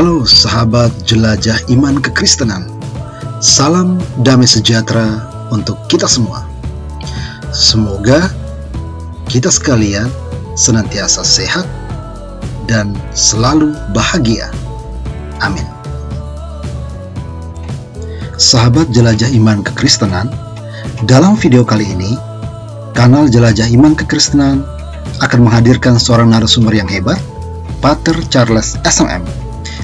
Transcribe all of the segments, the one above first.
Halo sahabat jelajah iman kekristenan. Salam damai sejahtera untuk kita semua. Semoga kita sekalian senantiasa sehat dan selalu bahagia. Amin. Sahabat jelajah iman kekristenan, dalam video kali ini, kanal Jelajah Iman Kekristenan akan menghadirkan seorang narasumber yang hebat, Pater Charles SMM.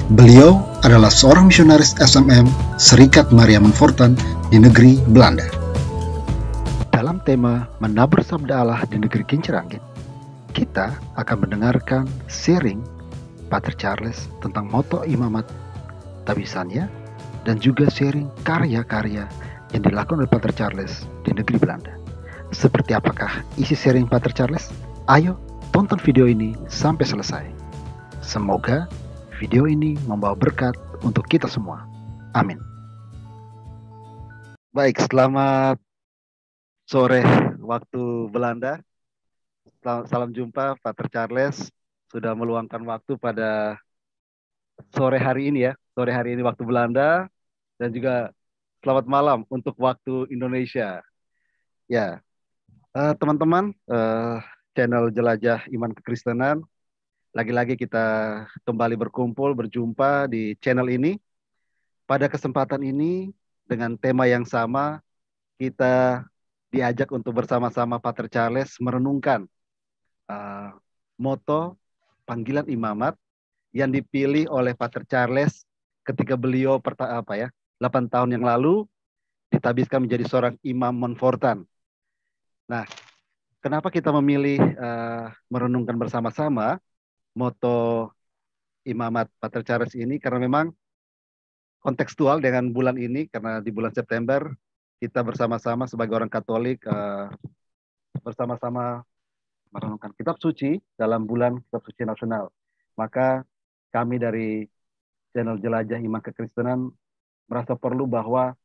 Beliau adalah seorang misionaris SMM Serikat Maria Montfortan di negeri Belanda. Dalam tema Menabur Sabda Allah di negeri Kincir-Angin, kita akan mendengarkan sharing Pater Charles tentang moto imamat tabisannya dan juga sharing karya-karya yang dilakukan oleh Pater Charles di negeri Belanda. Seperti apakah isi sharing Pater Charles? Ayo tonton video ini sampai selesai. Semoga video ini membawa berkat untuk kita semua. Amin. Baik, selamat sore waktu Belanda. Salam jumpa Pater Charles. Sudah meluangkan waktu pada sore hari ini ya. Sore hari ini waktu Belanda. Dan juga selamat malam untuk waktu Indonesia. Ya, teman-teman, channel Jelajah Iman Kekristenan. Lagi-lagi kita kembali berkumpul, berjumpa di channel ini. Pada kesempatan ini, dengan tema yang sama, kita diajak untuk bersama-sama Pater Charles merenungkan moto panggilan imamat yang dipilih oleh Pater Charles ketika beliau 8 tahun yang lalu ditabiskan menjadi seorang imam Montfortan. Nah, kenapa kita memilih merenungkan bersama-sama moto imamat Pater Charles ini? Karena memang kontekstual dengan bulan ini, karena di bulan September kita bersama-sama sebagai orang Katolik bersama-sama merenungkan kitab suci dalam bulan kitab suci nasional. Maka kami dari channel Jelajah Iman Kekristenan merasa perlu bahwa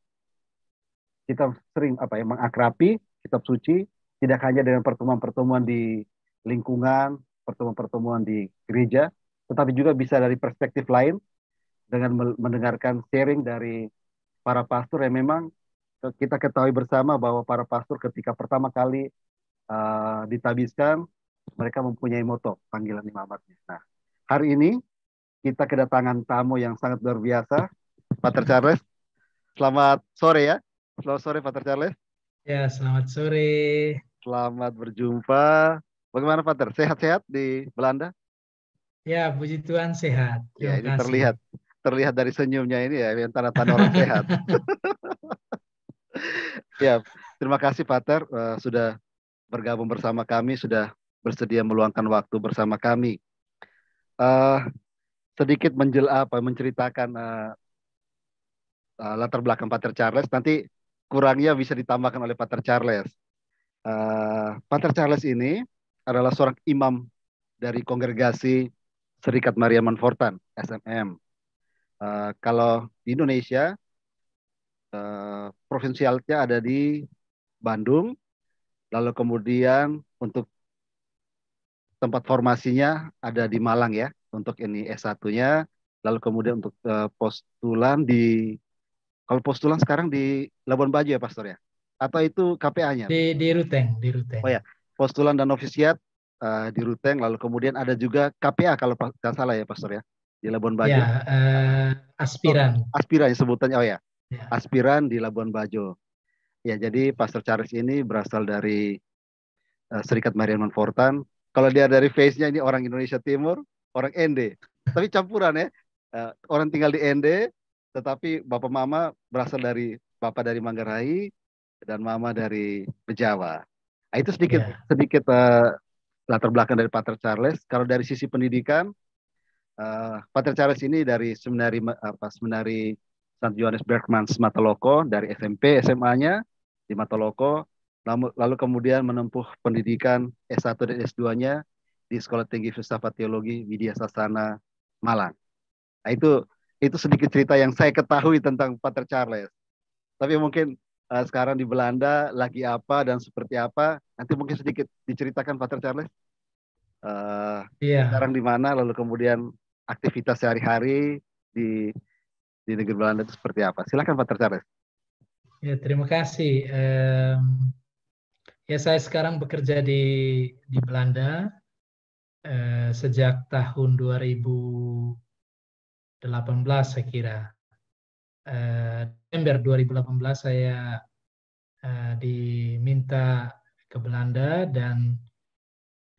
kita sering mengakrabi kitab suci, tidak hanya dengan pertemuan-pertemuan di lingkungan, pertemuan-pertemuan di gereja, tetapi juga bisa dari perspektif lain dengan mendengarkan sharing dari para pastor yang memang kita ketahui bersama bahwa para pastor ketika pertama kali ditabiskan, mereka mempunyai moto panggilan imamatnya. Nah, hari ini kita kedatangan tamu yang sangat luar biasa, Pater Charles. Selamat sore ya. Selamat sore Pater Charles. Ya, selamat sore. Selamat berjumpa. Bagaimana Pater? Sehat-sehat di Belanda? Ya, puji Tuhan sehat. Ya, Terima ini kasih. terlihat dari senyumnya ini ya, yang tanda-tanda orang sehat. Ya, terima kasih Pater sudah bergabung bersama kami, sudah bersedia meluangkan waktu bersama kami. Sedikit menceritakan latar belakang Pater Charles, nanti kurangnya bisa ditambahkan oleh Pater Charles. Pater Charles ini adalah seorang imam dari kongregasi Serikat Maria Montfortan, SMM. Kalau di Indonesia, provinsialnya ada di Bandung, lalu kemudian untuk tempat formasinya ada di Malang ya, untuk ini S1-nya, lalu kemudian untuk postulan kalau postulan sekarang di Labuan Bajo ya Pastor ya? Atau itu KPA-nya? Di Ruteng. Oh ya, postulan dan novisiat di Ruteng, lalu kemudian ada juga KPA kalau nggak salah ya Pastor ya, di Labuan Bajo. Ya, aspiran. Aspiran sebutannya, oh ya, Ya. aspiran di Labuan Bajo. Ya, jadi Pastor Charles ini berasal dari Serikat Maria Montfortan. Kalau dia dari face-nya ini orang Indonesia Timur, orang ND. Tapi campuran ya, orang tinggal di ND, tetapi bapak mama berasal dari bapak dari Manggarai dan mama dari Bejawa. Nah, itu sedikit latar belakang dari Pater Charles. Kalau dari sisi pendidikan, Pater Charles ini dari seminari St. Johannes Bergmans Mataloco, dari SMP SMA-nya di Mataloco, lalu kemudian menempuh pendidikan S1 dan S2-nya di Sekolah Tinggi Filsafat Teologi Widya Sasana Malang. Nah, itu sedikit cerita yang saya ketahui tentang Pater Charles. Tapi mungkin sekarang di Belanda lagi apa dan seperti apa, nanti mungkin sedikit diceritakan Pater Charles. Sekarang di mana, lalu kemudian aktivitas sehari-hari, di negeri Belanda itu seperti apa? Silakan Pater Charles. Ya, terima kasih. Ya, saya sekarang bekerja di Belanda sejak tahun 2018 saya kira. Desember 2018 saya diminta ke Belanda, dan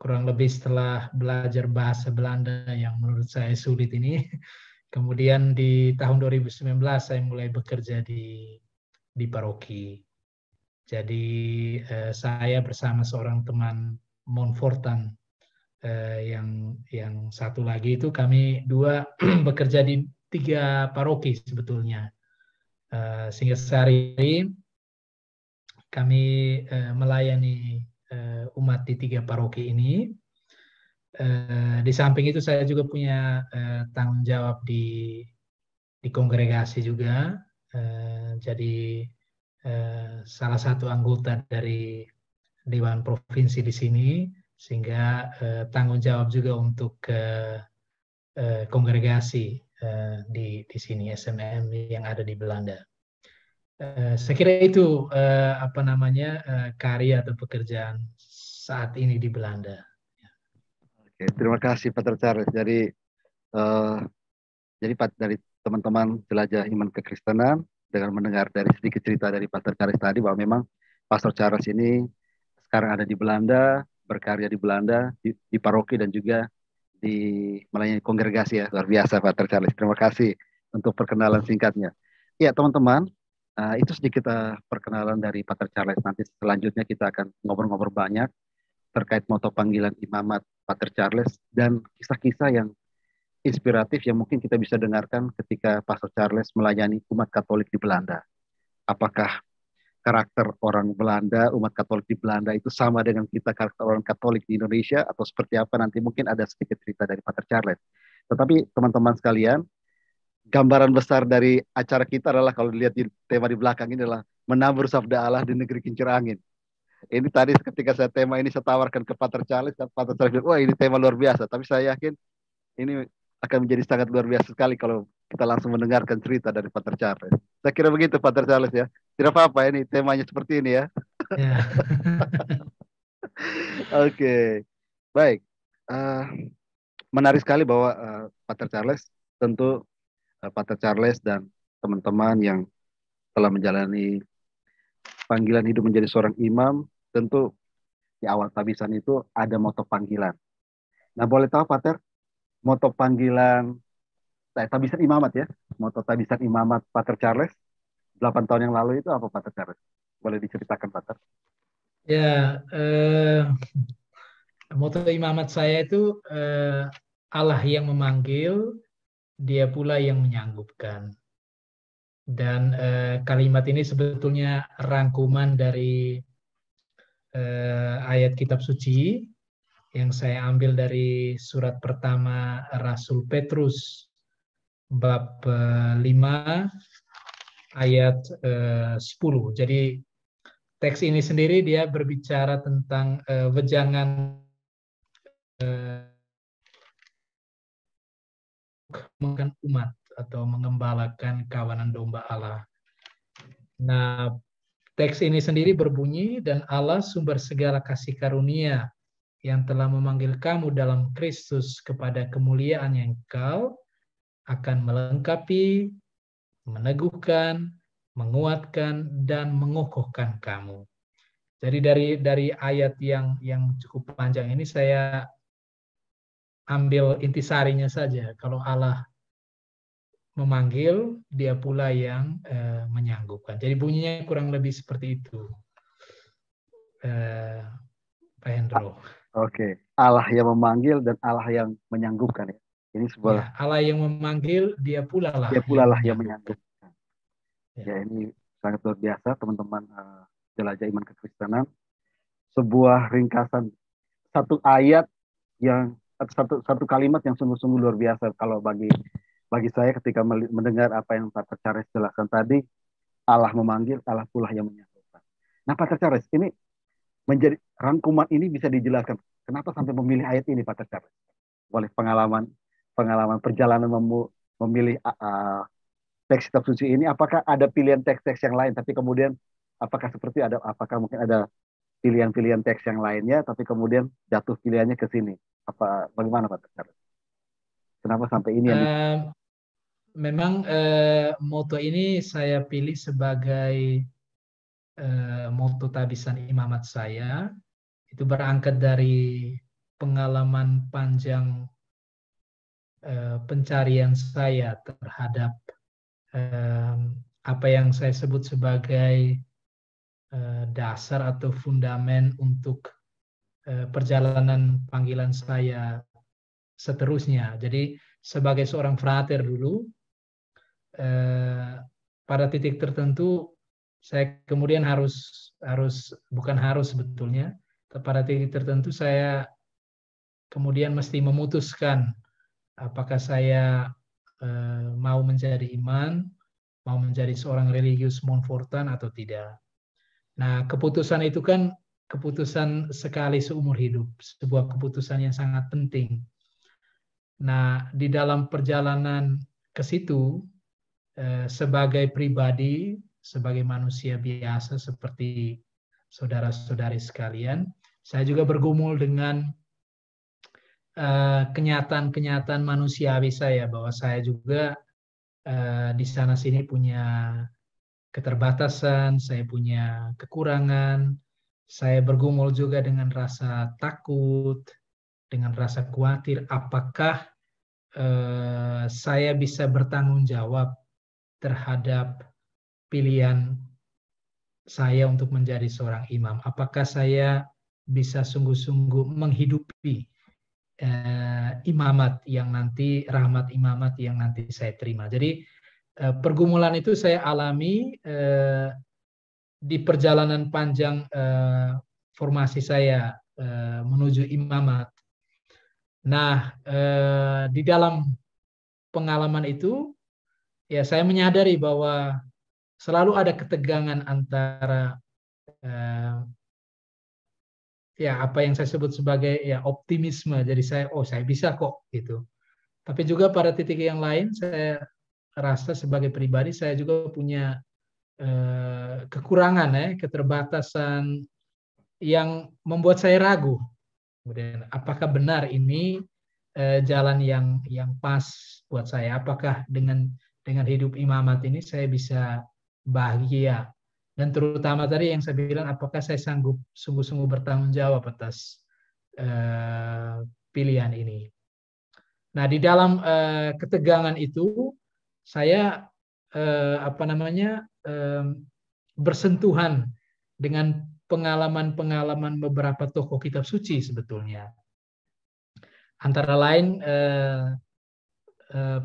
kurang lebih setelah belajar bahasa Belanda yang menurut saya sulit ini, kemudian di tahun 2019 saya mulai bekerja di paroki. Jadi saya bersama seorang teman Montfortan, yang satu lagi itu kami dua bekerja di 3 paroki sebetulnya. Sehingga sehari-hari kami melayani umat di 3 paroki ini. Di samping itu saya juga punya tanggung jawab di kongregasi juga. Jadi salah satu anggota dari Dewan Provinsi di sini, sehingga tanggung jawab juga untuk kongregasi di sini SMM yang ada di Belanda. Saya kira itu karya atau pekerjaan saat ini di Belanda. Oke, terima kasih Pater Charles. Jadi dari teman-teman jelajah iman kekristenan, dengan mendengar dari sedikit cerita dari Pater Charles tadi bahwa memang Pastor Charles ini sekarang ada di Belanda, berkarya di Belanda, di paroki dan juga di melayani kongregasi ya. Luar biasa Pater Charles. Terima kasih untuk perkenalan singkatnya. Ya teman-teman, itu sedikit perkenalan dari Pater Charles. Nanti selanjutnya kita akan ngobrol-ngobrol banyak terkait moto panggilan imamat Pater Charles dan kisah-kisah yang inspiratif yang mungkin kita bisa dengarkan ketika Pastor Charles melayani umat Katolik di Belanda. Apakah karakter orang Belanda, umat Katolik di Belanda itu sama dengan kita karakter orang Katolik di Indonesia atau seperti apa, nanti mungkin ada sedikit cerita dari Pater Charles. Tetapi teman-teman sekalian, gambaran besar dari acara kita adalah kalau dilihat di tema di belakang ini adalah menabur sabda Allah di negeri kincir angin. Ini tadi ketika saya tema ini saya tawarkan ke Pater Charles, dan Pater Charles bilang, wah ini tema luar biasa. Tapi saya yakin ini akan menjadi sangat luar biasa sekali kalau kita langsung mendengarkan cerita dari Pater Charles. Saya kira begitu Pater Charles ya. Tidak apa-apa ini temanya seperti ini ya. Ya. Oke, baik. Menarik sekali bahwa Pater Charles, tentu Pater Charles dan teman-teman yang telah menjalani panggilan hidup menjadi seorang imam, tentu di awal tabisan itu ada moto panggilan. Nah boleh tahu Pater, moto panggilan tabisan imamat ya, moto tabisan imamat Pater Charles 8 tahun yang lalu itu apa Pater Charles? Boleh diceritakan Pater? Ya, moto imamat saya itu Allah yang memanggil, Dia pula yang menyanggupkan. Dan kalimat ini sebetulnya rangkuman dari ayat kitab suci yang saya ambil dari surat pertama Rasul Petrus bab 5 ayat 10. Jadi teks ini sendiri dia berbicara tentang wejangan umat atau mengembalakan kawanan domba Allah. Nah, teks ini sendiri berbunyi, dan Allah sumber segala kasih karunia yang telah memanggil kamu dalam Kristus kepada kemuliaan yang kekal akan melengkapi, meneguhkan, menguatkan, dan mengokohkan kamu. Jadi dari ayat yang cukup panjang ini saya ambil intisarinya saja. Kalau Allah memanggil, Dia pula yang menyanggupkan. Jadi bunyinya kurang lebih seperti itu, Pak Hendro. Oke, Allah yang memanggil dan Allah yang menyanggupkan ya. Ini sebuah Ya, Allah yang memanggil, Dia pula lah yang menyanggupkan. Ya, ini sangat luar biasa teman-teman jelajah iman kekristenan. Sebuah ringkasan satu ayat yang satu kalimat yang sungguh-sungguh luar biasa kalau bagi saya ketika mendengar apa yang Pater Charles jelaskan tadi, Allah memanggil, Allah pula yang menyanggupkan. Nah, Pater Charles, ini menjadi rangkuman ini bisa dijelaskan kenapa sampai memilih ayat ini Pater Charles? Boleh pengalaman perjalanan memilih teks kitab suci ini, apakah ada pilihan teks-teks yang lain, tapi kemudian apakah mungkin ada pilihan-pilihan teks yang lainnya, tapi kemudian jatuh pilihannya ke sini? Bagaimana Pak Charles? Kenapa sampai ini yang Memang moto ini saya pilih sebagai moto tabisan imamat saya. Itu berangkat dari pengalaman panjang pencarian saya terhadap apa yang saya sebut sebagai dasar atau fundamen untuk perjalanan panggilan saya seterusnya. Jadi sebagai seorang frater dulu, pada titik tertentu saya kemudian bukan harus sebetulnya, pada titik tertentu saya kemudian mesti memutuskan apakah saya mau menjadi imam, mau menjadi seorang religius Montfortan atau tidak. Nah, keputusan itu kan keputusan sekali seumur hidup, sebuah keputusan yang sangat penting. Nah, di dalam perjalanan ke situ, sebagai pribadi, sebagai manusia biasa seperti saudara-saudari sekalian, saya juga bergumul dengan kenyataan-kenyataan manusiawi saya, bahwa saya juga di sana sini punya keterbatasan, saya punya kekurangan, saya bergumul juga dengan rasa takut, dengan rasa khawatir, apakah saya bisa bertanggung jawab terhadap pilihan saya untuk menjadi seorang imam. Apakah saya bisa sungguh-sungguh menghidupi imamat yang nanti, rahmat imamat yang nanti saya terima. Jadi pergumulan itu saya alami di perjalanan panjang formasi saya menuju imamat. Nah, di dalam pengalaman itu, ya saya menyadari bahwa selalu ada ketegangan antara ya apa yang saya sebut sebagai ya optimisme. Jadi saya bisa kok gitu. Tapi juga pada titik yang lain saya rasa sebagai pribadi saya juga punya kekurangan, keterbatasan yang membuat saya ragu. Kemudian apakah benar ini jalan yang pas buat saya? Apakah dengan hidup imamat ini saya bisa bahagia? Dan terutama tadi yang saya bilang, apakah saya sanggup sungguh-sungguh bertanggung jawab atas pilihan ini? Nah, di dalam ketegangan itu saya bersentuhan dengan pengalaman-pengalaman beberapa tokoh kitab suci sebetulnya. Antara lain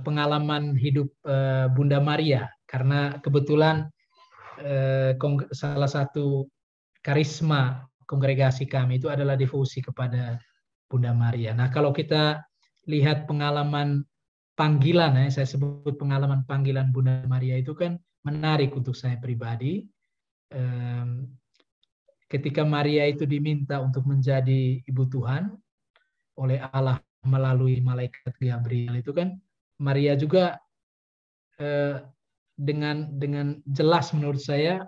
pengalaman hidup Bunda Maria, karena kebetulan salah satu karisma kongregasi kami itu adalah devosi kepada Bunda Maria. Nah, kalau kita lihat pengalaman panggilan, saya sebut pengalaman panggilan Bunda Maria itu kan menarik untuk saya pribadi. Ketika Maria itu diminta untuk menjadi ibu Tuhan oleh Allah melalui malaikat Gabriel, itu kan Maria juga dengan jelas menurut saya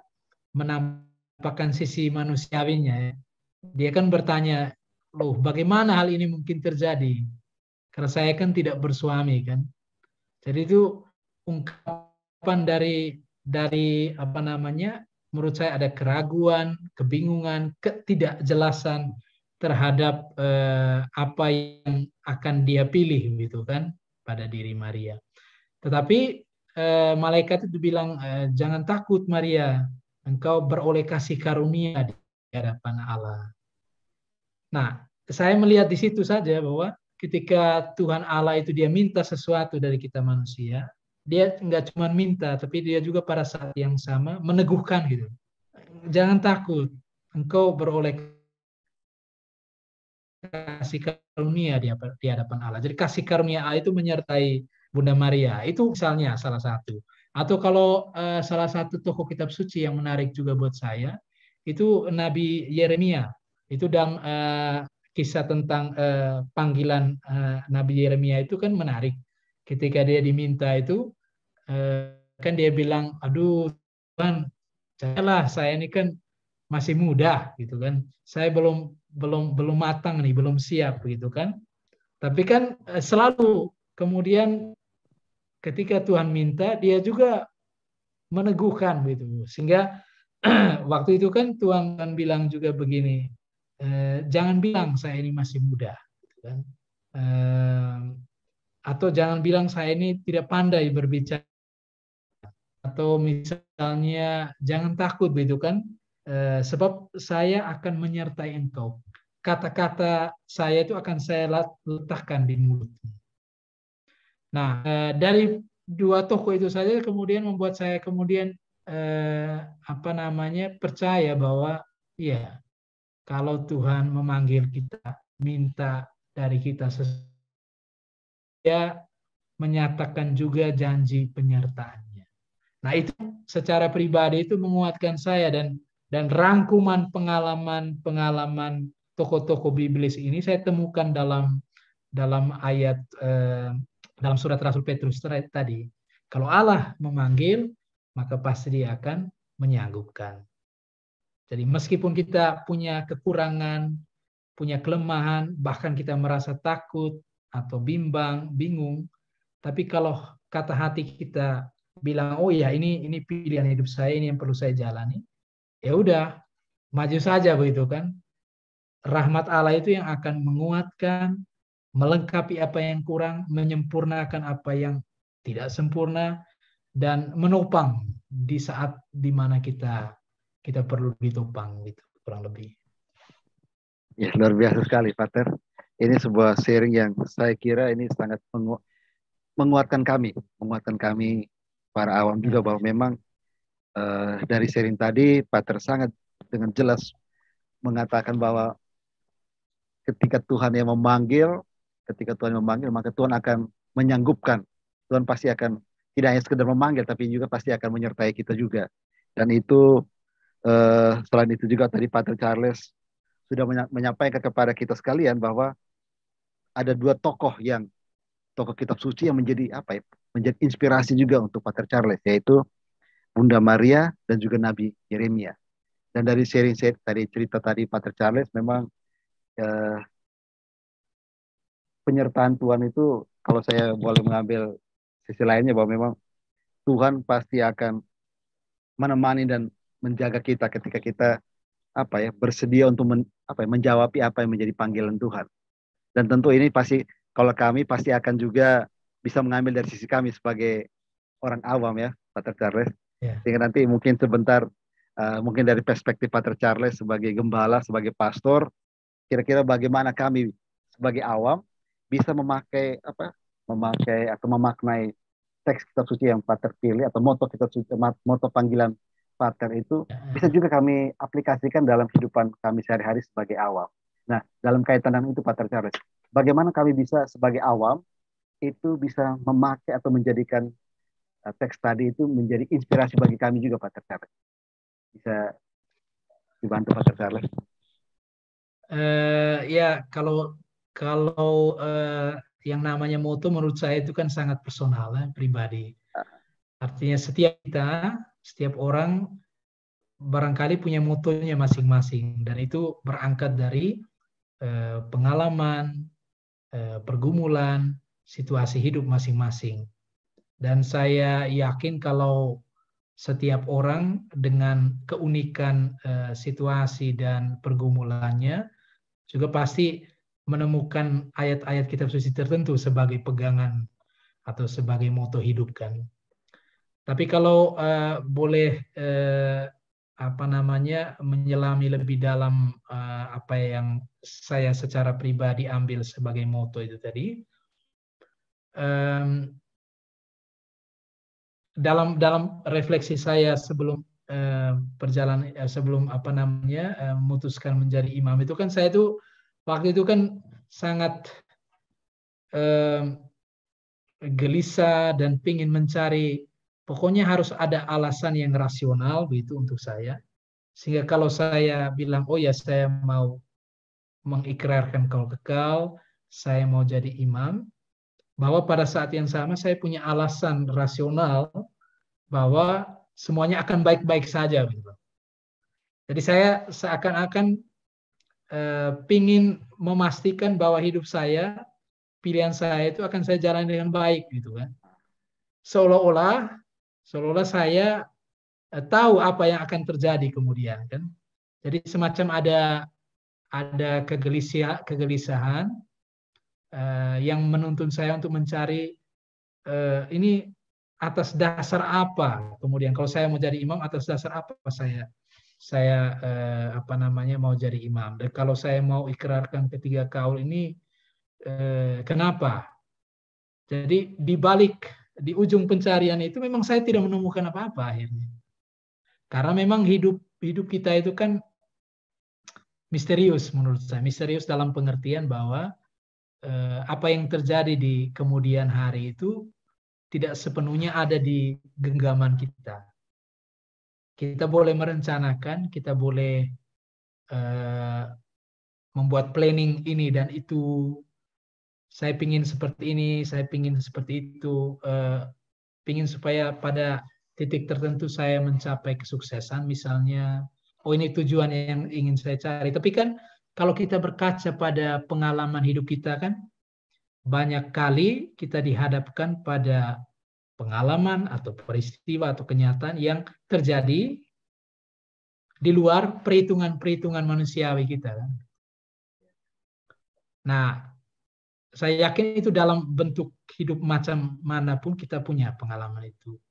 menampakkan sisi manusiawinya. Dia kan bertanya, loh bagaimana hal ini mungkin terjadi? Karena saya kan tidak bersuami kan. Jadi itu ungkapan dari menurut saya ada keraguan, kebingungan, ketidakjelasan terhadap apa yang akan dia pilih gitu kan pada diri Maria. Tetapi malaikat itu bilang, jangan takut Maria, engkau beroleh kasih karunia di hadapan Allah. Nah, saya melihat di situ saja bahwa ketika Tuhan Allah itu dia minta sesuatu dari kita manusia, dia nggak cuma minta, tapi dia juga pada saat yang sama meneguhkan gitu. Jangan takut, engkau beroleh kasih karunia di hadapan Allah. Jadi kasih karunia Allah itu menyertai Bunda Maria. Itu misalnya salah satu. Atau kalau salah satu tokoh kitab suci yang menarik juga buat saya, itu Nabi Yeremia. Itu dalam kisah tentang panggilan Nabi Yeremia itu kan menarik. ketika dia diminta itu, kan dia bilang, aduh Tuhan, saya ini kan masih muda gitu kan, saya belum matang nih, belum siap gitu kan. Tapi kan selalu kemudian ketika Tuhan minta, dia juga meneguhkan gitu, sehingga waktu itu kan Tuhan bilang juga begini, jangan bilang saya ini masih muda, gitu kan. Atau jangan bilang saya ini tidak pandai berbicara, atau misalnya jangan takut begitu kan, sebab saya akan menyertai engkau. Kata-kata saya itu akan saya letakkan di mulut. Nah, dari dua tokoh itu saja kemudian membuat saya kemudian percaya bahwa ya, kalau Tuhan memanggil kita, minta dari kita sesuatu, dia menyatakan juga janji penyertaannya. Nah, itu secara pribadi itu menguatkan saya, dan rangkuman pengalaman tokoh-tokoh biblis ini saya temukan dalam ayat dalam surat Rasul Petrus tadi. Kalau Allah memanggil, maka pasti dia akan menyanggupkan. Jadi meskipun kita punya kekurangan, punya kelemahan, bahkan kita merasa takut atau bimbang, bingung, tapi kalau kata hati kita bilang, oh ya, ini pilihan hidup saya, ini yang perlu saya jalani, ya udah, maju saja begitu kan. Rahmat Allah itu yang akan menguatkan, melengkapi apa yang kurang, menyempurnakan apa yang tidak sempurna, dan menopang di saat dimana kita perlu ditopang, gitu kurang lebih. Ya, luar biasa sekali, Pater. Ini sebuah sharing yang saya kira ini sangat menguatkan kami para awam juga, bahwa memang dari sharing tadi Pater sangat dengan jelas mengatakan bahwa ketika Tuhan yang memanggil, maka Tuhan akan menyanggupkan. Tuhan pasti akan tidak hanya sekedar memanggil, tapi juga pasti akan menyertai kita juga. Dan itu selain itu juga tadi Pater Charles sudah menyampaikan kepada kita sekalian bahwa ada dua tokoh kitab suci yang menjadi menjadi inspirasi juga untuk Pater Charles, yaitu Bunda Maria dan juga Nabi Yeremia. Dan dari sharing tadi, cerita tadi Pater Charles, memang penyertaan Tuhan itu, kalau saya boleh mengambil sisi lainnya, bahwa memang Tuhan pasti akan menemani dan menjaga kita ketika kita bersedia untuk menjawab apa yang menjadi panggilan Tuhan. Dan tentu ini pasti, kalau kami pasti akan juga bisa mengambil dari sisi kami sebagai orang awam ya, Pater Charles. Sehingga nanti mungkin sebentar, mungkin dari perspektif Pater Charles sebagai gembala, sebagai pastor, kira-kira bagaimana kami sebagai awam bisa memakai atau memaknai teks kitab suci yang Pater pilih, atau moto kitab suci, moto panggilan Pater itu bisa juga kami aplikasikan dalam kehidupan kami sehari-hari sebagai awam. Nah, dalam kaitan dengan itu Pater Charles, bagaimana kami bisa sebagai awam itu bisa memakai atau menjadikan teks tadi itu menjadi inspirasi bagi kami juga, Pater Charles? Bisa dibantu Pater Charles? Ya, kalau yang namanya moto menurut saya itu kan sangat personal, pribadi. Artinya setiap orang barangkali punya motonya masing-masing, dan itu berangkat dari pengalaman, pergumulan, situasi hidup masing-masing. Dan saya yakin kalau setiap orang dengan keunikan situasi dan pergumulannya juga pasti menemukan ayat-ayat kitab suci tertentu sebagai pegangan atau sebagai moto hidup kan. Tapi kalau boleh menyelami lebih dalam apa yang saya secara pribadi ambil sebagai moto itu tadi, dalam refleksi saya sebelum memutuskan menjadi imam itu kan, saya itu waktu itu kan sangat gelisah dan pingin mencari, pokoknya harus ada alasan yang rasional begitu untuk saya, sehingga kalau saya bilang oh ya saya mau mengikrarkan kau kekal, saya mau jadi imam, bahwa pada saat yang sama saya punya alasan rasional bahwa semuanya akan baik-baik saja. Gitu. Jadi saya seakan-akan pingin memastikan bahwa hidup saya, pilihan saya itu akan saya jalani dengan baik, gitu kan. Seolah-olah saya tahu apa yang akan terjadi kemudian, kan. Jadi semacam ada kegelisahan yang menuntun saya untuk mencari ini atas dasar apa. Kemudian kalau saya mau jadi imam, atas dasar apa saya apa namanya mau jadi imam. Dan kalau saya mau ikrarkan ketiga kaul ini, kenapa? Jadi di ujung pencarian itu memang saya tidak menemukan apa-apa akhirnya. Karena memang hidup kita itu kan misterius menurut saya. Misterius dalam pengertian bahwa apa yang terjadi di kemudian hari itu tidak sepenuhnya ada di genggaman kita. Kita boleh merencanakan, kita boleh membuat planning ini dan itu. Saya pingin seperti ini, saya pingin seperti itu, pingin supaya pada titik tertentu saya mencapai kesuksesan misalnya. Oh, ini tujuan yang ingin saya cari. Tapi kan kalau kita berkaca pada pengalaman hidup kita kan, banyak kali kita dihadapkan pada pengalaman atau peristiwa atau kenyataan yang terjadi di luar perhitungan-perhitungan manusiawi kita kan. Nah, saya yakin itu dalam bentuk hidup macam manapun kita punya pengalaman itu.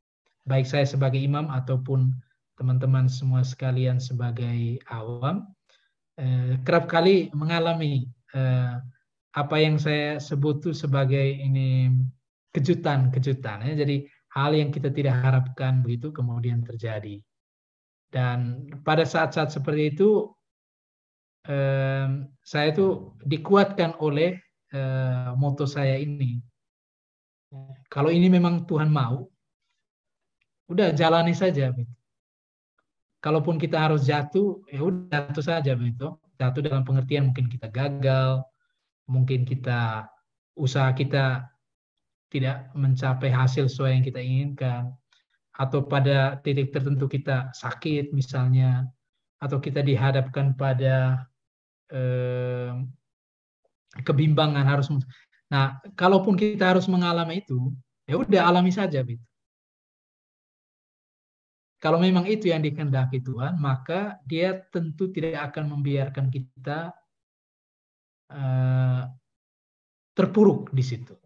Baik saya sebagai imam ataupun teman-teman semua sekalian sebagai awam, kerap kali mengalami apa yang saya sebut itu sebagai ini kejutan-kejutan. Ya. Jadi hal yang kita tidak harapkan begitu kemudian terjadi. Dan pada saat-saat seperti itu, saya itu dikuatkan oleh moto saya ini. Kalau ini memang Tuhan mau, udah jalani saja. Gitu. Kalaupun kita harus jatuh, ya udah jatuh saja begitu. Jatuh dalam pengertian mungkin kita gagal, mungkin usaha kita tidak mencapai hasil sesuai yang kita inginkan, atau pada titik tertentu kita sakit misalnya, atau kita dihadapkan pada kebimbangan harus. Nah, kalaupun kita harus mengalami itu, ya udah alami saja gitu. Kalau memang itu yang dikehendaki Tuhan, maka Dia tentu tidak akan membiarkan kita terpuruk di situ.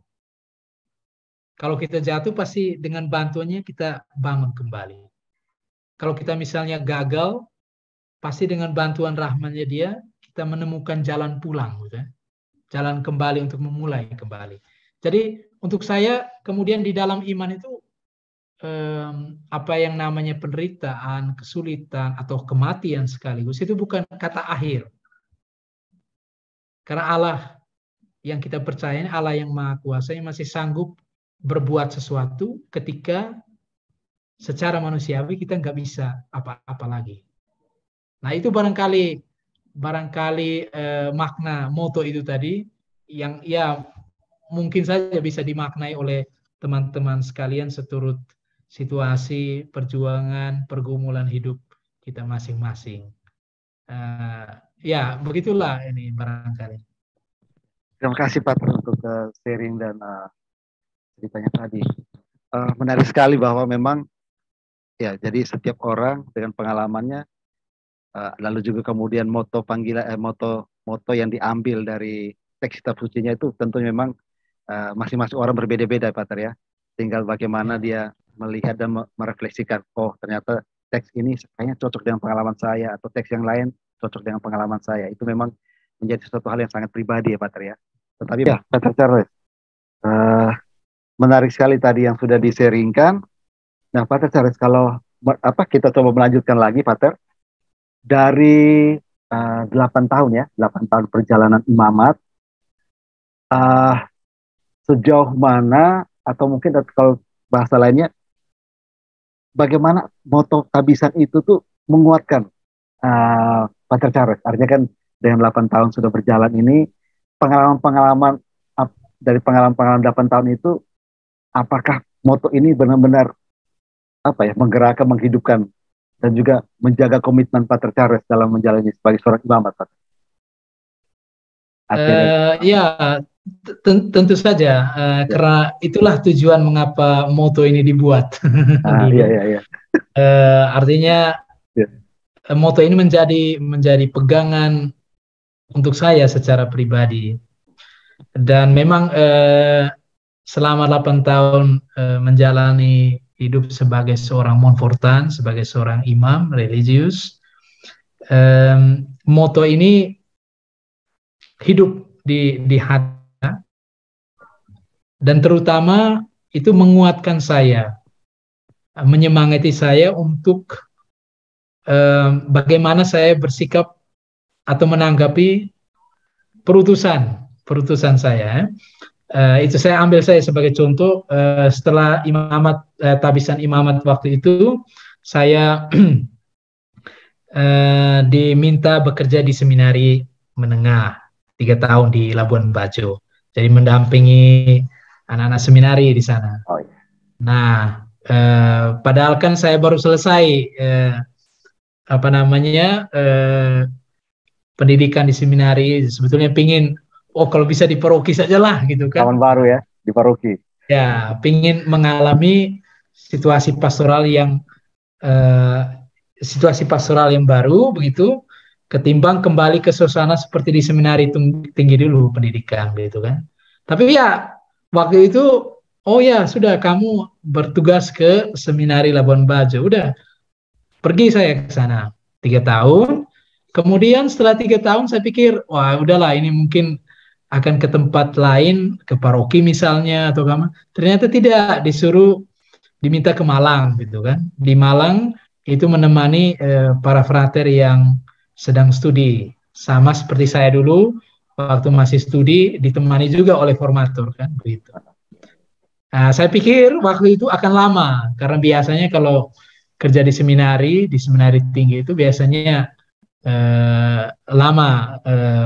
Kalau kita jatuh, pasti dengan bantuannya kita bangun kembali. Kalau kita misalnya gagal, pasti dengan bantuan rahmatnya Dia, kita menemukan jalan pulang, gitu ya. Jalan kembali untuk memulai kembali. Jadi untuk saya kemudian di dalam iman itu apa yang namanya penderitaan, kesulitan atau kematian sekaligus itu bukan kata akhir. Karena Allah yang kita percaya, Allah yang Maha Kuasa yang masih sanggup berbuat sesuatu ketika secara manusiawi kita nggak bisa apa-apa lagi. Nah itu barangkali makna moto itu tadi yang ya mungkin saja bisa dimaknai oleh teman-teman sekalian seturut situasi, perjuangan, pergumulan hidup kita masing-masing. Ya begitulah ini barangkali. Terima kasih Pak untuk sharing dan ceritanya tadi. Menarik sekali bahwa memang ya jadi setiap orang dengan pengalamannya. Lalu juga kemudian moto panggilan, moto yang diambil dari teks kitab sucinya itu tentu memang masing-masing orang berbeda-beda, Pak Ter, ya. Tinggal bagaimana dia melihat dan merefleksikan, oh ternyata teks ini kayaknya cocok dengan pengalaman saya, atau teks yang lain cocok dengan pengalaman saya. Itu memang menjadi suatu hal yang sangat pribadi ya, Pak Ter, ya. Tetapi ya, Pak Ter Charles, menarik sekali tadi yang sudah di-sharingkan. Nah, Pak Ter Charles, kalau kita coba melanjutkan lagi, Pak Ter. Dari 8 tahun ya, 8 tahun perjalanan imamat, sejauh mana atau mungkin kalau bahasa lainnya, bagaimana moto tabisan itu tuh menguatkan Pater Charles. Artinya kan dengan 8 tahun sudah berjalan ini, pengalaman-pengalaman dari pengalaman-pengalaman 8 tahun itu, apakah moto ini benar-benar menggerakkan, menghidupkan, dan juga menjaga komitmen Pater Charles dalam menjalani sebagai seorang imamat, Pak? Ya, tentu saja, karena itulah tujuan mengapa moto ini dibuat dulu. Iya. Artinya Ya. moto ini menjadi pegangan untuk saya secara pribadi. Dan memang selama 8 tahun menjalani hidup sebagai seorang Montfortan, sebagai seorang imam religius, moto ini hidup di hati, dan terutama itu menguatkan saya, menyemangati saya untuk bagaimana saya bersikap atau menanggapi perutusan saya. Itu saya ambil saya sebagai contoh. Setelah imamat, tabisan imamat waktu itu, saya diminta bekerja di seminari menengah 3 tahun di Labuan Bajo. Jadi mendampingi anak-anak seminari di sana. Oh, iya. Nah, padahal kan saya baru selesai pendidikan di seminari. Sebetulnya pingin, kalau bisa di paroki saja lah gitu kan. Kawan baru ya di paroki. Ya, pingin mengalami situasi pastoral yang baru begitu, ketimbang kembali ke suasana seperti di seminari tinggi dulu pendidikan gitu kan. Tapi ya waktu itu, oh ya sudah, kamu bertugas ke seminari Labuan Bajo. Udah, pergi saya ke sana 3 tahun. Kemudian setelah 3 tahun saya pikir, wah udahlah, ini mungkin akan ke tempat lain, ke paroki misalnya atau kemana. Ternyata tidak, diminta ke Malang gitu kan. Di Malang itu menemani para frater yang sedang studi, sama seperti saya dulu waktu masih studi, ditemani juga oleh formatur kan begitu. Nah, saya pikir waktu itu akan lama, karena biasanya kalau kerja di seminari tinggi itu biasanya lama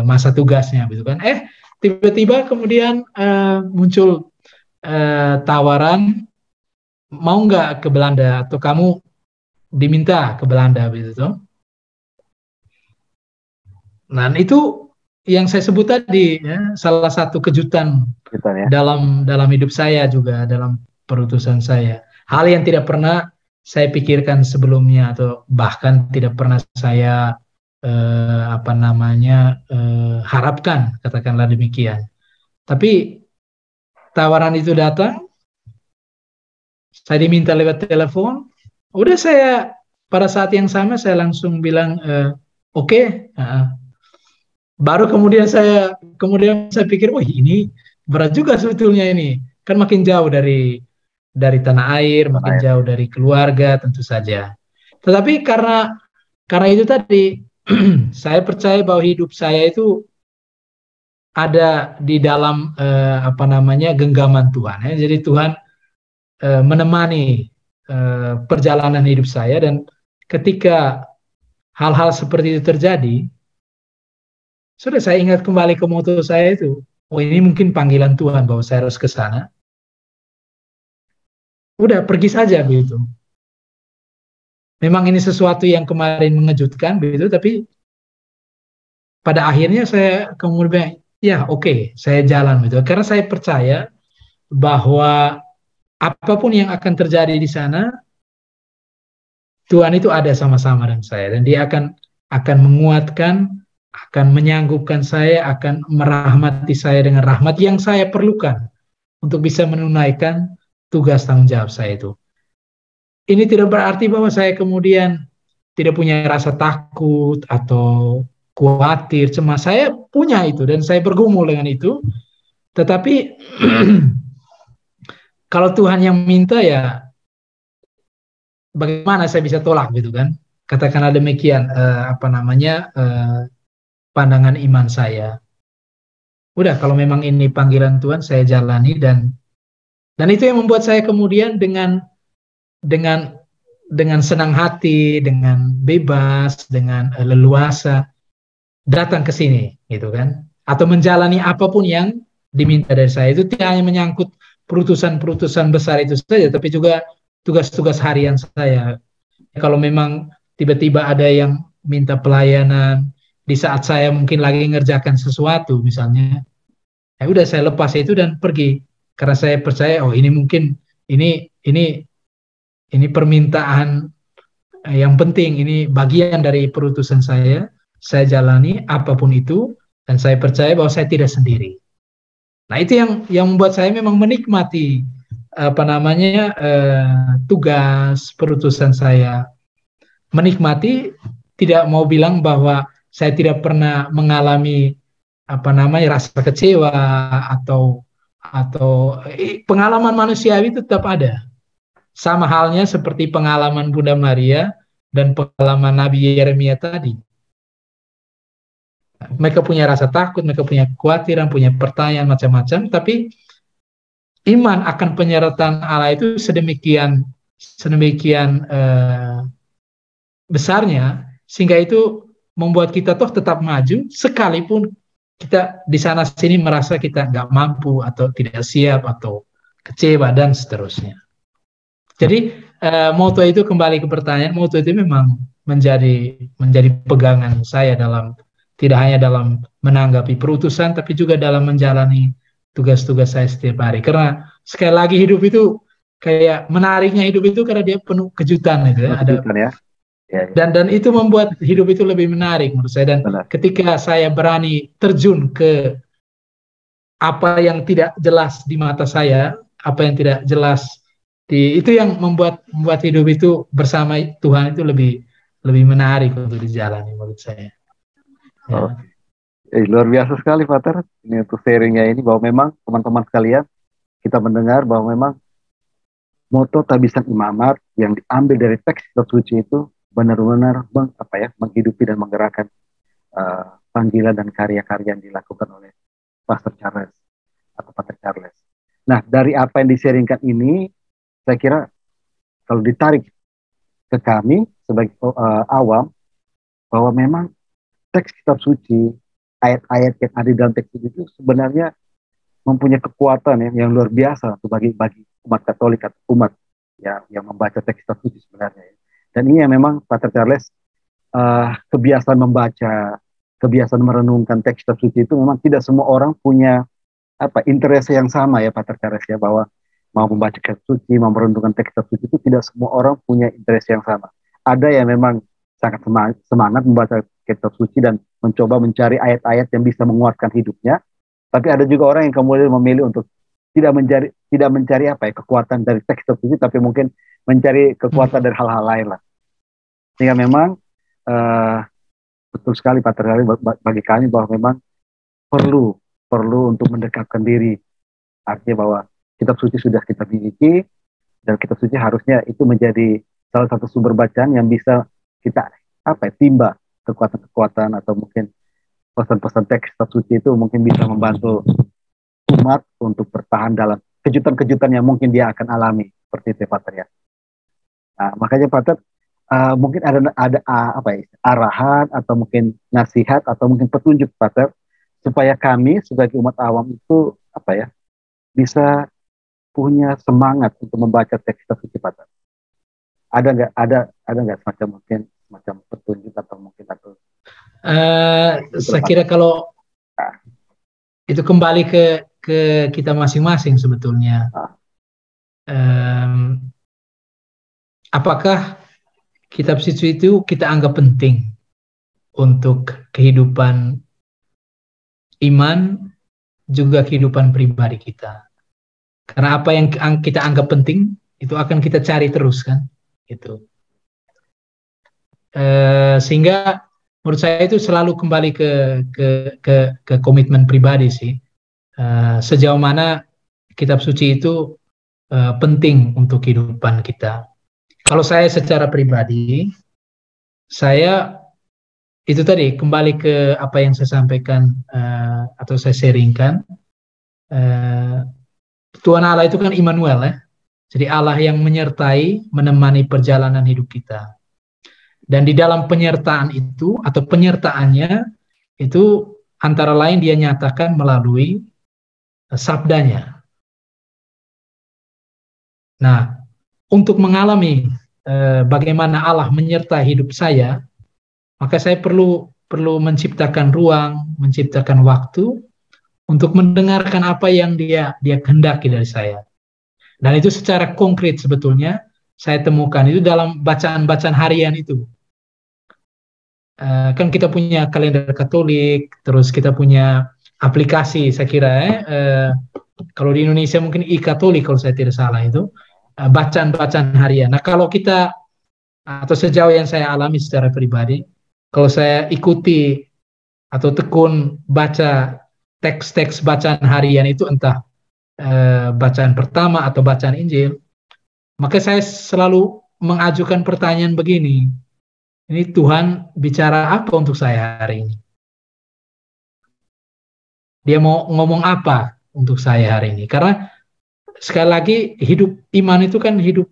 masa tugasnya gitu kan. Tiba-tiba kemudian muncul tawaran, mau nggak ke Belanda, atau kamu diminta ke Belanda begitu. Nah, itu yang saya sebut tadi ya, salah satu kejutan ya, dalam hidup saya juga, dalam perutusan saya. Hal yang tidak pernah saya pikirkan sebelumnya, atau bahkan tidak pernah saya harapkan, katakanlah demikian. Tapi tawaran itu datang, saya diminta lewat telepon. Udah, saya pada saat yang sama saya langsung bilang oke. Baru kemudian saya pikir, wah ini berat juga sebetulnya, ini kan makin jauh dari tanah air, makin jauh dari keluarga tentu saja. Tetapi karena itu tadi, saya percaya bahwa hidup saya itu ada di dalam genggaman Tuhan ya. Jadi Tuhan menemani perjalanan hidup saya, dan ketika hal-hal seperti itu terjadi, sudah saya ingat kembali ke moto saya itu, ini mungkin panggilan Tuhan bahwa saya harus ke sana. Udah, pergi saja begitu. Memang ini sesuatu yang kemarin mengejutkan begitu, tapi pada akhirnya saya kemudian oke, saya jalan begitu. Karena saya percaya bahwa apapun yang akan terjadi di sana, Tuhan itu ada sama-sama dengan saya, dan Dia akan menguatkan, akan menyanggupkan saya, akan merahmati saya dengan rahmat yang saya perlukan untuk bisa menunaikan tugas tanggung jawab saya itu. Ini tidak berarti bahwa saya kemudian tidak punya rasa takut atau khawatir, cemas. Saya punya itu, dan saya bergumul dengan itu. Tetapi kalau Tuhan yang minta, ya bagaimana saya bisa tolak gitu kan? Katakanlah demikian pandangan iman saya. Udah, kalau memang ini panggilan Tuhan, saya jalani, dan itu yang membuat saya kemudian dengan senang hati, dengan bebas, dengan leluasa datang ke sini gitu kan, atau menjalani apapun yang diminta dari saya. Itu tidak hanya menyangkut perutusan-perutusan besar itu saja, tapi juga tugas-tugas harian saya. Kalau memang tiba-tiba ada yang minta pelayanan di saat saya mungkin lagi ngerjakan sesuatu misalnya, ya udah saya lepas itu dan pergi karena saya percaya oh ini mungkin ini permintaan yang penting, ini bagian dari perutusan saya jalani apapun itu dan saya percaya bahwa saya tidak sendiri. Nah, itu yang membuat saya memang menikmati apa namanya tugas perutusan saya. Menikmati, tidak mau bilang bahwa saya tidak pernah mengalami apa namanya rasa kecewa atau pengalaman manusiawi itu tetap ada. Sama halnya seperti pengalaman Bunda Maria dan pengalaman Nabi Yeremia tadi. Mereka punya rasa takut, mereka punya kekhawatiran, punya pertanyaan macam-macam, tapi iman akan penyertaan Allah itu sedemikian besarnya, sehingga itu membuat kita toh tetap maju, sekalipun kita di sana sini merasa kita nggak mampu atau tidak siap atau kecewa dan seterusnya. Jadi moto itu, kembali ke pertanyaan, moto itu memang menjadi pegangan saya dalam, tidak hanya dalam menanggapi perutusan, tapi juga dalam menjalani tugas-tugas saya setiap hari. Karena sekali lagi hidup itu kayak menariknya hidup itu karena dia penuh kejutan gitu ya. Kejutan, ya. Ya, ya. Dan itu membuat hidup itu lebih menarik menurut saya. Dan ketika saya berani terjun ke apa yang tidak jelas di mata saya, apa yang tidak jelas itu yang membuat hidup itu bersama Tuhan itu lebih menarik untuk dijalani menurut saya. Ya. Oh. Luar biasa sekali, Pater. Ini untuk sharingnya ini, bahwa memang teman-teman sekalian, kita mendengar bahwa memang moto Tabisan Imamat yang diambil dari teks kitab suci itu benar-benar menghidupi dan menggerakkan panggilan dan karya-karya yang dilakukan oleh Pastor Charles atau Pater Charles. Nah, dari apa yang di-sharingkan ini, saya kira kalau ditarik ke kami sebagai awam, bahwa memang teks kitab suci, ayat-ayat yang ada dalam teks itu sebenarnya mempunyai kekuatan yang luar biasa bagi umat Katolik atau umat yang membaca teks kitab suci sebenarnya. Dan ini yang memang Pater Charles kebiasaan membaca, kebiasaan merenungkan teks kitab suci itu memang tidak semua orang punya interest yang sama ya, Pater Charles, ya, bahwa mau membaca kitab suci, mau merenungkan teks kitab suci itu tidak semua orang punya interest yang sama. Ada yang memang sangat semangat membaca kitab suci dan mencoba mencari ayat-ayat yang bisa menguatkan hidupnya. Tapi ada juga orang yang kemudian memilih untuk tidak mencari kekuatan dari teks kitab suci, tapi mungkin mencari kekuatan dari hal-hal lain lah. Sehingga memang betul sekali, Pater, bagi kami bahwa memang perlu untuk mendekatkan diri. Artinya bahwa kitab suci sudah kita miliki, dan kitab suci harusnya itu menjadi salah satu sumber bacaan yang bisa kita timba kekuatan-kekuatan atau mungkin pesan-pesan teks kitab suci itu mungkin bisa membantu umat untuk bertahan dalam kejutan-kejutan yang mungkin dia akan alami, seperti itu, Pater, ya. Nah, makanya, Pater, mungkin ada arahan atau mungkin nasihat atau mungkin petunjuk, Pater, supaya kami sebagai umat awam itu bisa punya semangat untuk membaca teks kitab suci, Pater. Ada nggak semacam petunjuk atau mungkin saya kira kalau itu kembali ke kita masing-masing sebetulnya. Apakah kitab suci itu kita anggap penting untuk kehidupan iman, juga kehidupan pribadi kita? Karena apa yang kita anggap penting itu akan kita cari terus, kan? Gitu. Sehingga menurut saya itu selalu kembali ke komitmen pribadi sih. Sejauh mana kitab suci itu penting untuk kehidupan kita. Kalau saya secara pribadi, saya itu tadi kembali ke apa yang saya sampaikan atau saya sharingkan. Tuhan Allah itu kan Immanuel, ya. Jadi Allah yang menyertai, menemani perjalanan hidup kita. Dan di dalam penyertaan itu atau penyertaannya itu antara lain dia nyatakan melalui sabdanya. Nah, untuk mengalami bagaimana Allah menyertai hidup saya, maka saya perlu menciptakan ruang, menciptakan waktu untuk mendengarkan apa yang dia kehendaki dari saya. Dan itu secara konkret sebetulnya saya temukan itu dalam bacaan-bacaan harian itu. Kan kita punya kalender Katolik, terus kita punya aplikasi, saya kira kalau di Indonesia mungkin e-Katolik kalau saya tidak salah itu, bacaan-bacaan harian. Nah, kalau kita atau sejauh yang saya alami secara pribadi, kalau saya ikuti atau tekun baca teks-teks bacaan harian itu, entah bacaan pertama atau bacaan Injil, maka saya selalu mengajukan pertanyaan begini, ini Tuhan bicara apa untuk saya hari ini? Dia mau ngomong apa untuk saya hari ini? Karena sekali lagi hidup iman itu kan hidup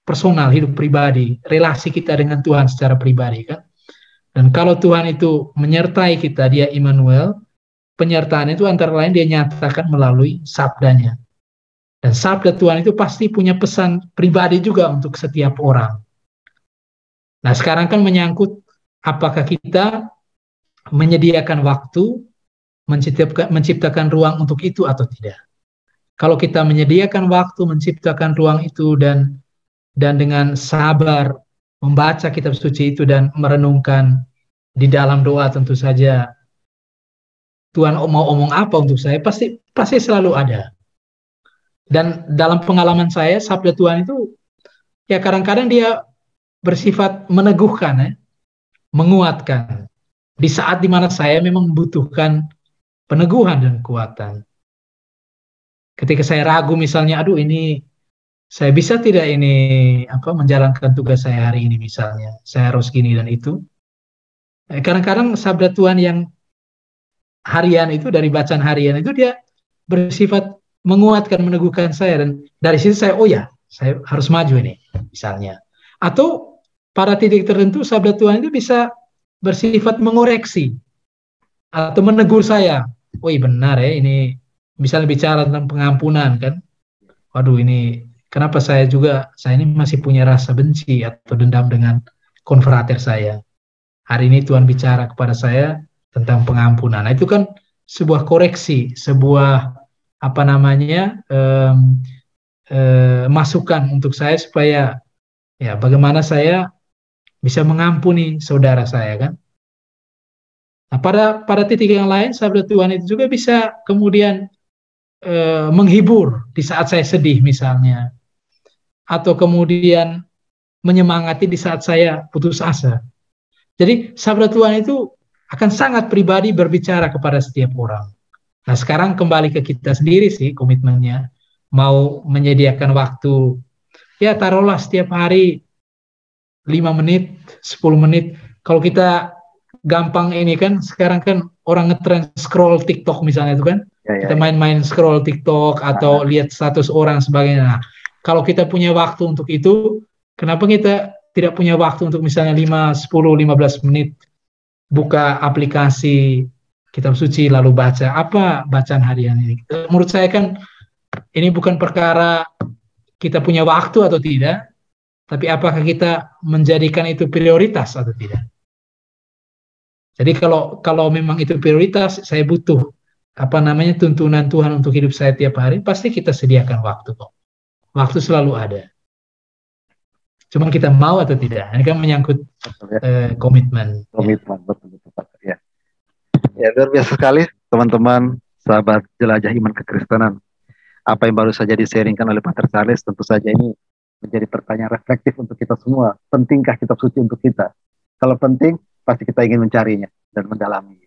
personal, hidup pribadi, relasi kita dengan Tuhan secara pribadi kan. Dan kalau Tuhan itu menyertai kita, dia Immanuel, penyertaan itu antara lain dia nyatakan melalui sabdanya. Dan sabda Tuhan itu pasti punya pesan pribadi juga untuk setiap orang. Nah, sekarang kan menyangkut apakah kita menyediakan waktu, menciptakan ruang untuk itu atau tidak. Kalau kita menyediakan waktu, menciptakan ruang itu dan dengan sabar membaca kitab suci itu dan merenungkan di dalam doa, tentu saja Tuhan mau omong apa untuk saya, pasti selalu ada. Dan dalam pengalaman saya, sabda Tuhan itu ya kadang-kadang dia bersifat meneguhkan, menguatkan di saat dimana saya memang membutuhkan peneguhan dan kekuatan. Ketika saya ragu misalnya, aduh ini saya bisa tidak ini menjalankan tugas saya hari ini misalnya, saya harus gini dan itu. Kadang-kadang sabda Tuhan yang harian itu, dari bacaan harian itu, dia bersifat menguatkan, meneguhkan saya, dan dari situ saya, oh ya, saya harus maju ini misalnya. Atau pada titik tertentu sabda Tuhan itu bisa bersifat mengoreksi atau menegur saya. Oh iya benar ya, ini misalnya bicara tentang pengampunan kan. Waduh, ini kenapa saya ini masih punya rasa benci atau dendam dengan konfrater saya. Hari ini Tuhan bicara kepada saya tentang pengampunan. Nah, itu kan sebuah koreksi, sebuah masukan untuk saya supaya ya bagaimana saya bisa mengampuni saudara saya kan. Nah, pada titik yang lain sabda Tuhan itu juga bisa kemudian menghibur di saat saya sedih misalnya, atau kemudian menyemangati di saat saya putus asa. Jadi sabda Tuhan itu akan sangat pribadi berbicara kepada setiap orang. Nah, sekarang kembali ke kita sendiri sih komitmennya, mau menyediakan waktu, ya taruhlah setiap hari 5 menit, 10 menit. Kalau kita gampang ini kan, sekarang kan orang ngetrend scroll TikTok misalnya itu kan, kita main-main scroll TikTok atau lihat status orang sebagainya. Nah, kalau kita punya waktu untuk itu, kenapa kita tidak punya waktu untuk misalnya 5, 10, 15 menit buka aplikasi kitab suci lalu baca apa bacaan harian ini. Menurut saya kan ini bukan perkara kita punya waktu atau tidak, tapi apakah kita menjadikan itu prioritas atau tidak. Jadi kalau memang itu prioritas, saya butuh tuntunan Tuhan untuk hidup saya tiap hari, pasti kita sediakan waktu kok. Waktu selalu ada. Cuma kita mau atau tidak. Ini kan menyangkut komitmen. Komitmen, betul-betul Pak. Ya. Ya, luar biasa sekali teman-teman, sahabat jelajah iman kekristenan. Apa yang baru saja di-sharingkan oleh Pater Charles, tentu saja ini menjadi pertanyaan reflektif untuk kita semua. Pentingkah kitab suci untuk kita? Kalau penting, pasti kita ingin mencarinya dan mendalaminya.